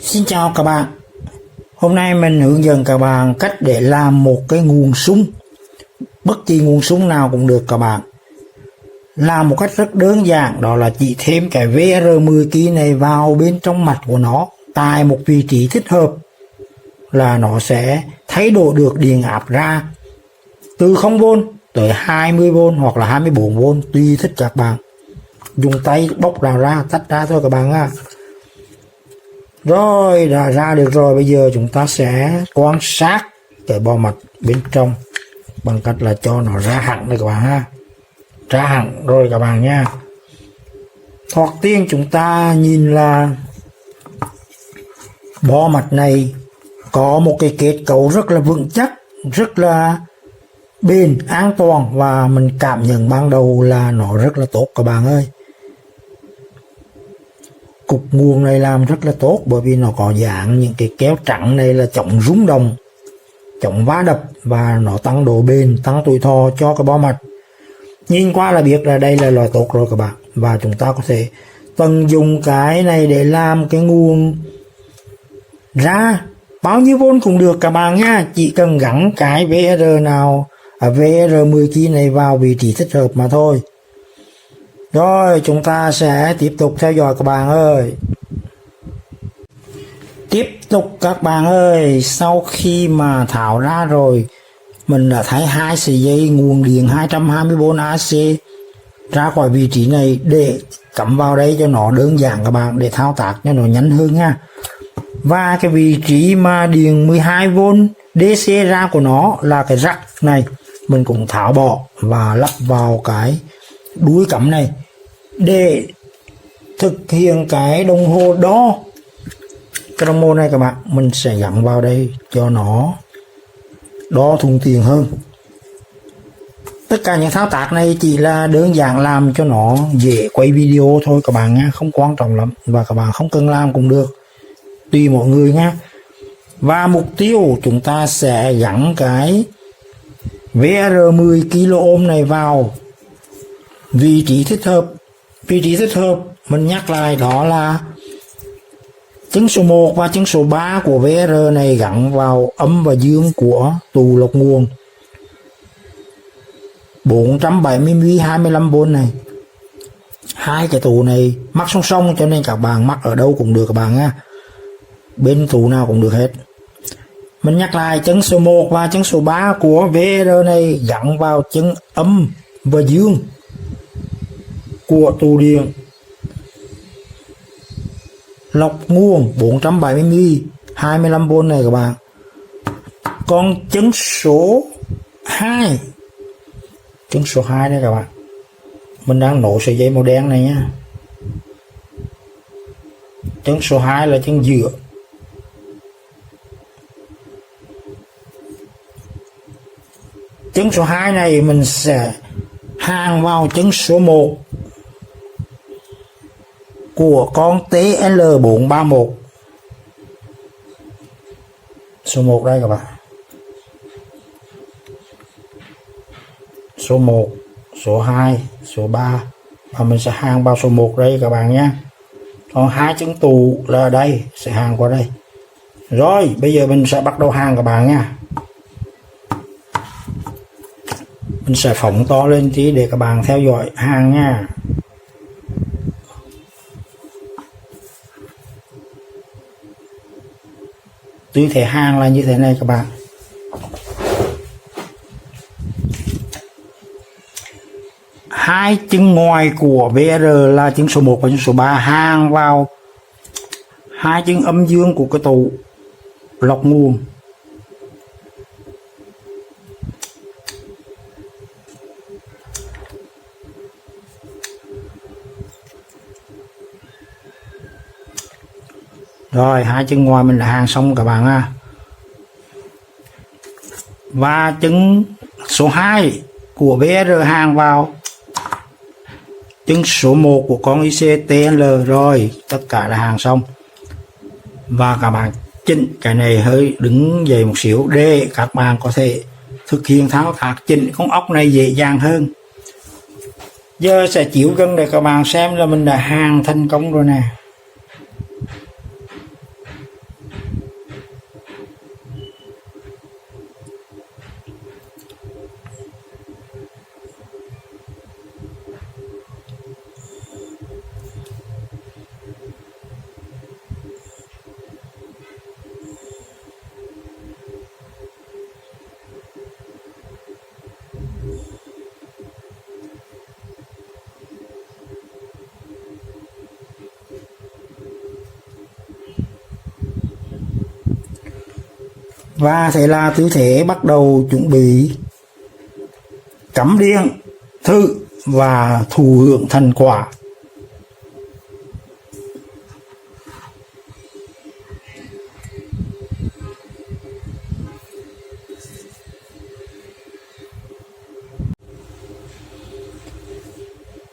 Xin chào các bạn. Hôm nay mình hướng dẫn các bạn cách để làm một cái nguồn súng. Bất kỳ nguồn súng nào cũng được các bạn. Làm một cách rất đơn giản, đó là chỉ thêm cái VR10 kg này vào bên trong mặt của nó tại một vị trí thích hợp là nó sẽ thay đổi được điện áp ra từ 0V tới 20V hoặc là 24V tùy thích các bạn. Dùng tay bóc ra tách ra thôi các bạn ạ. Rồi đã ra được rồi, bây giờ chúng ta sẽ quan sát cái bo mạch bên trong bằng cách là cho nó ra hẳn đây các bạn ha. Ra hẳn rồi các bạn nha. Thoạt tiên chúng ta nhìn là bo mạch này có một cái kết cấu rất là vững chắc, rất là bền, an toàn, và mình cảm nhận ban đầu là nó rất là tốt các bạn ơi. Cục nguồn này làm rất là tốt bởi vì nó có dạng những cái kéo trắng này là chống rung động, chống va đập, và nó tăng độ bền, tăng tuổi thọ cho cái bo mạch. Nhìn qua là biết là đây là loại tốt rồi các bạn. Và chúng ta có thể tận dụng cái này để làm cái nguồn ra bao nhiêu vôn cũng được các bạn nha. Chỉ cần gắn cái VR nào VR10 kg này vào vị trí thích hợp mà thôi. Rồi chúng ta sẽ tiếp tục theo dõi các bạn ơi. Tiếp tục các bạn ơi, sau khi mà tháo ra rồi, mình đã thấy hai sợi dây nguồn điện 220V AC ra khỏi vị trí này để cắm vào đây cho nó đơn giản các bạn, để thao tác cho nó nhanh hơn nha. Và cái vị trí mà điện 12V DC ra của nó là cái rắc này, mình cũng tháo bỏ và lắp vào cái đuôi cắm này để thực hiện cái đồng hồ đo. Cái đồng hồ này các bạn, mình sẽ gắn vào đây cho nó đo thuận tiện hơn. Tất cả những thao tác này chỉ là đơn giản làm cho nó dễ quay video thôi các bạn nha, không quan trọng lắm, và các bạn không cần làm cũng được, tùy mọi người nha. Và mục tiêu chúng ta sẽ gắn cái VR10 kΩ này vào vị trí thích hợp. Vị trí thích hợp mình nhắc lại đó là chân số 1 và chân số 3 của VR này gắn vào âm và dương của tù lọc nguồn 470V 25V này. Hai cái tù này mắc song song cho nên các bạn mắc ở đâu cũng được các bạn nha, bên tù nào cũng được hết. Mình nhắc lại, chân số 1 và chân số 3 của VR này gắn vào chân âm và dương của tù điện lọc nguồn 470V 25V này các bạn. Còn chân số 2, chân số 2 đây các bạn, mình đang nổ sợi dây màu đen này nhá. Chân số 2 là chân giữa. Chân số 2 này mình sẽ hàn vào chân số 1 của con TL431. Số 1 đây các bạn. Số 1, số 2, số 3, và mình sẽ hàn vào số 1 đây các bạn nhé. Còn hai chân tù là ở đây, sẽ hàn qua đây. Rồi bây giờ mình sẽ bắt đầu hàn các bạn nha. Mình sẽ phóng to lên tí để các bạn theo dõi hàn nha. Tư thế hàn là như thế này các bạn. Hai chân ngoài của VR là chân số 1 và chân số 3 hàn vào hai chân âm dương của cái tụ lọc nguồn. Rồi hai chân ngoài mình đã hàn xong các bạn ha. Và chân số 2 của VR hàn vào chân số 1 của con ICTL. Rồi tất cả đã hàn xong. Và các bạn chỉnh cái này hơi đứng dậy một xíu để các bạn có thể thực hiện thao tác chỉnh con ốc này dễ dàng hơn. Giờ sẽ chiếu gần để các bạn xem là mình đã hàn thành công rồi nè. Và thế là tư thế bắt đầu chuẩn bị cắm điện thử và thụ hưởng thành quả.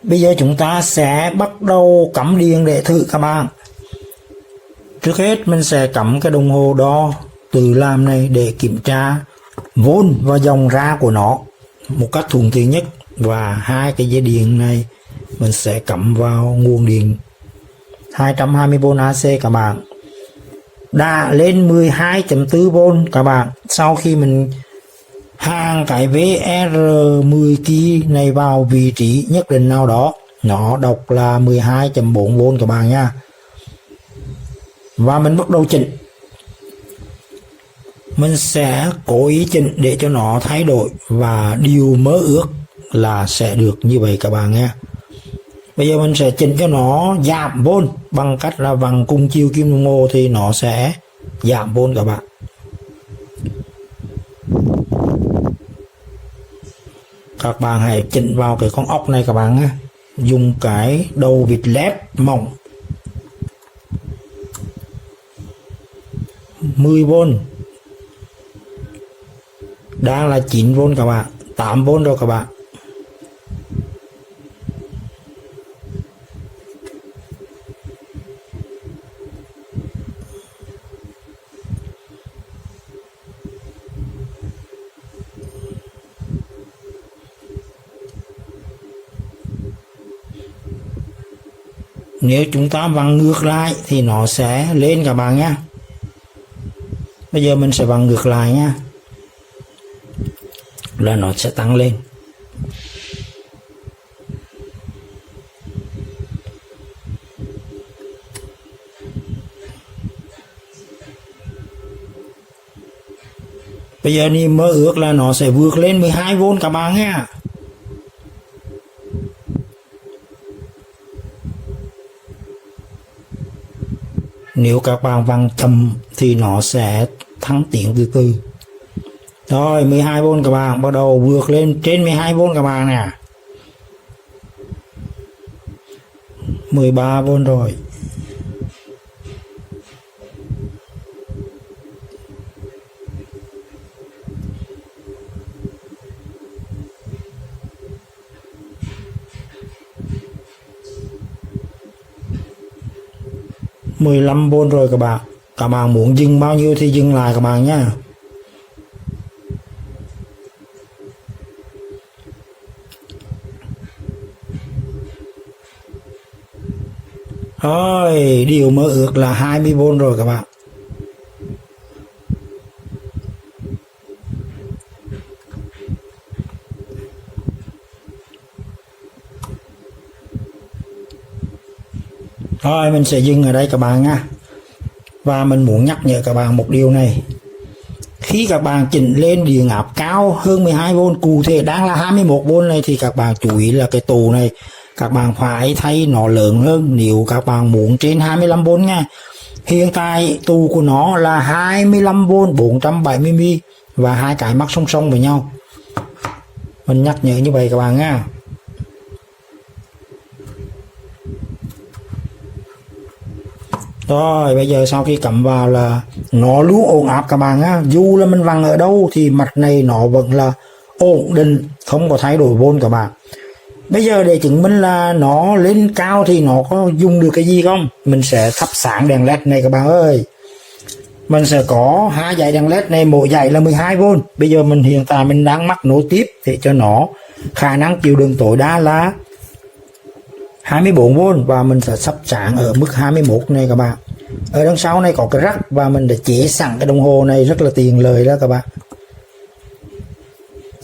Bây giờ chúng ta sẽ bắt đầu cắm điện để thử các bạn. Trước hết mình sẽ cắm cái đồng hồ đo tự làm này để kiểm tra vôn và dòng ra của nó một cách thuận tiện nhất. Và hai cái dây điện này mình sẽ cắm vào nguồn điện 220V AC các bạn. Đã lên 12.4V các bạn. Sau khi mình hàng cái VR10 key này vào vị trí nhất định nào đó, nó đọc là 12.4V các bạn nha. Và mình bắt đầu chỉnh. Mình sẽ cố ý chỉnh để cho nó thay đổi và điều mơ ước là sẽ được như vậy các bạn nha. Bây giờ mình sẽ chỉnh cho nó giảm vôn bằng cách là vặn cùng chiều kim đồng hồ thì nó sẽ giảm vôn các bạn. Các bạn hãy chỉnh vào cái con ốc này các bạn nhé. Dùng cái đầu vịt lép mỏng 10V. Đang là 9V các bạn, 8V rồi các bạn. Nếu chúng ta vặn ngược lại thì nó sẽ lên các bạn nhé. Bây giờ mình sẽ vặn ngược lại nha, là nó sẽ tăng lên. Bây giờ niềm mơ ước là nó sẽ vượt lên 12V các bạn nhé. Nếu các bạn vặn chậm thì nó sẽ thăng tiến từ từ. Rồi 12V các bạn, bắt đầu vượt lên trên 12V các bạn nè. 13V rồi. Mười 15V rồi các bạn. Các bạn muốn dừng bao nhiêu thì dừng lại các bạn nhé. Rồi, điều mơ ước là 20V rồi các bạn. Rồi, mình sẽ dừng ở đây các bạn nha. Và mình muốn nhắc nhở các bạn một điều này. Khi các bạn chỉnh lên điện áp cao hơn 12V, cụ thể đang là 21V này, thì các bạn chú ý là cái tù này các bạn phải thay nó lớn hơn nếu các bạn muốn trên 25V nha. Hiện tại tù của nó là 25V 470mm và hai cái mắc song song với nhau. Mình nhắc nhở như vậy các bạn nha. Rồi bây giờ sau khi cắm vào là nó luôn ổn áp các bạn á. Dù là mình vặn ở đâu thì mặt này nó vẫn là ổn định, không có thay đổi vôn các bạn. Bây giờ để chứng minh là nó lên cao thì nó có dùng được cái gì không, mình sẽ thắp sáng đèn led này các bạn ơi. Mình sẽ có hai dải đèn led này, mỗi dải là 12V. Bây giờ mình hiện tại mình đang mắc nối tiếp để cho nó khả năng chịu đựng tối đa là 24V và mình sẽ sắp sáng ở mức 21 này các bạn. Ở đằng sau này có cái rắc và mình đã chế sẵn cái đồng hồ này rất là tiện lợi đó các bạn.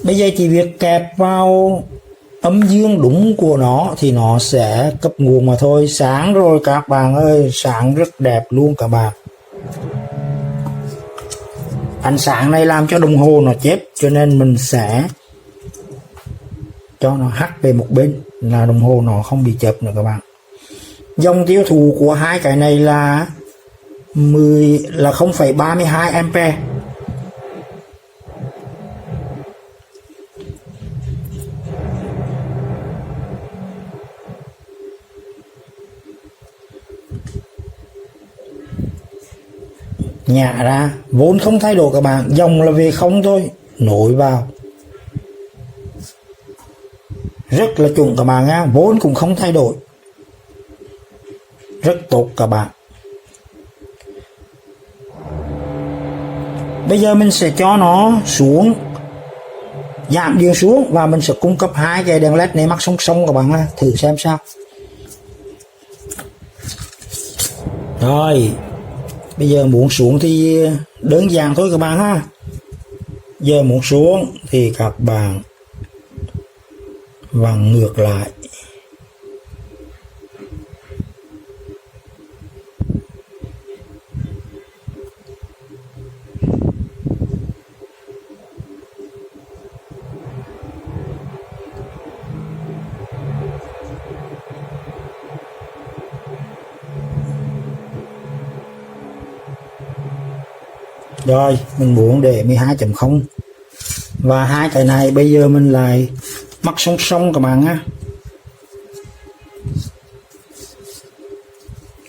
Bây giờ chỉ việc kẹp vào âm dương đúng của nó thì nó sẽ cấp nguồn mà thôi. Sáng rồi các bạn ơi, sáng rất đẹp luôn các bạn. Ánh sáng này làm cho đồng hồ nó chép, cho nên mình sẽ cho nó hắt về một bên là đồng hồ nó không bị chập nữa các bạn. Dòng tiêu thụ của hai cái này là 0,32A. nhả ra, vốn không thay đổi các bạn, dòng là về không thôi, nối vào. Rất là chuẩn các bạn nha, vốn cũng không thay đổi. Rất tốt các bạn. Bây giờ mình sẽ cho nó xuống, giảm điện xuống, và mình sẽ cung cấp hai cái đèn led này mắc song song các bạn ha, thử xem sao. Rồi, bây giờ muốn xuống thì đơn giản thôi các bạn ha. Giờ muốn xuống thì các bạn vặn ngược lại. Rồi, mình muốn để 12.0 và hai cái này bây giờ mình lại mắc song song các bạn nhé.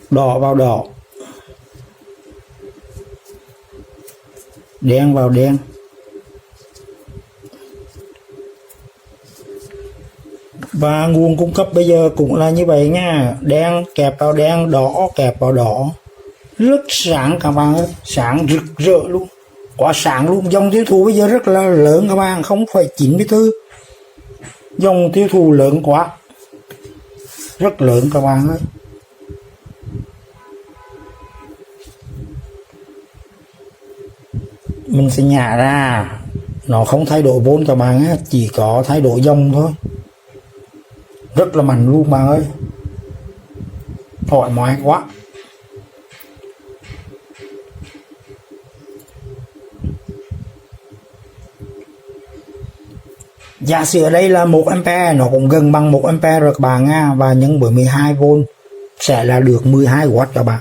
Đỏ vào đỏ, đen vào đen. Và nguồn cung cấp bây giờ cũng là như vậy nha, đen kẹp vào đen, đỏ kẹp vào đỏ. Rất sáng các bạn ơi, sáng rực rỡ luôn, quá sáng luôn. Dòng tiêu thụ bây giờ rất là lớn các bạn, 0,94, dòng tiêu thụ lớn quá, rất lớn các bạn ơi. Mình sẽ nhả ra, nó không thay đổi vốn các bạn á, chỉ có thay đổi dòng thôi. Rất là mạnh luôn bạn ơi, thoải mái quá. Giả sử ở đây là 1A, nó cũng gần bằng 1A rồi các bạn nha, và nhân với 12V sẽ là được 12W các bạn.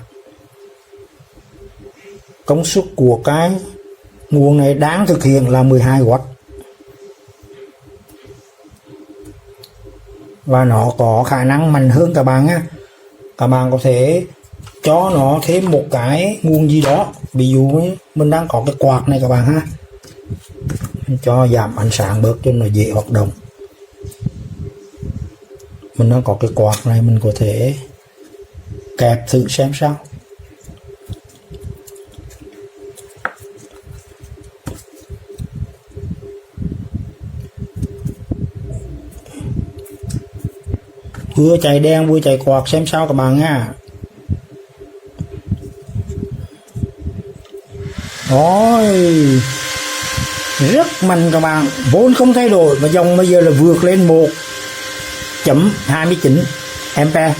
Công suất của cái nguồn này đáng thực hiện là 12W. Và nó có khả năng mạnh hơn các bạn á. Các bạn có thể cho nó thêm một cái nguồn gì đó. Ví dụ như mình đang có cái quạt này các bạn ha, mình cho giảm ánh sáng bớt cho nó dễ hoạt động. Mình đang có cái quạt này, mình có thể kẹp thử xem sao. Vừa chạy đèn vừa chạy quạt xem sao các bạn nha. Rồi, rất mạnh các bạn, vốn không thay đổi mà dòng bây giờ là vượt lên 1.29A.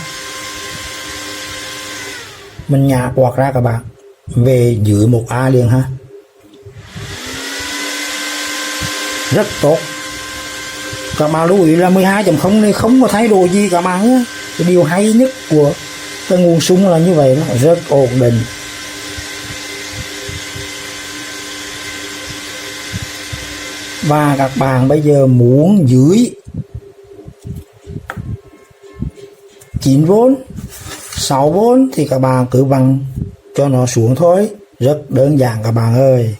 Mình nhả quạt ra các bạn, về dưới 1A liền ha. Rất tốt. Các bạn lưu ý là 12.0 này không có thay đổi gì các bạn nhé. Cái điều hay nhất của cái nguồn sung là như vậy đó, rất ổn định. Và các bạn bây giờ muốn dưới 9V, 6V thì các bạn cứ vặn cho nó xuống thôi. Rất đơn giản các bạn ơi.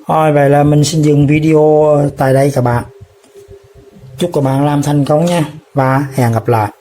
Rồi, vậy là mình xin dừng video tại đây các bạn. Chúc các bạn làm thành công nha, và hẹn gặp lại.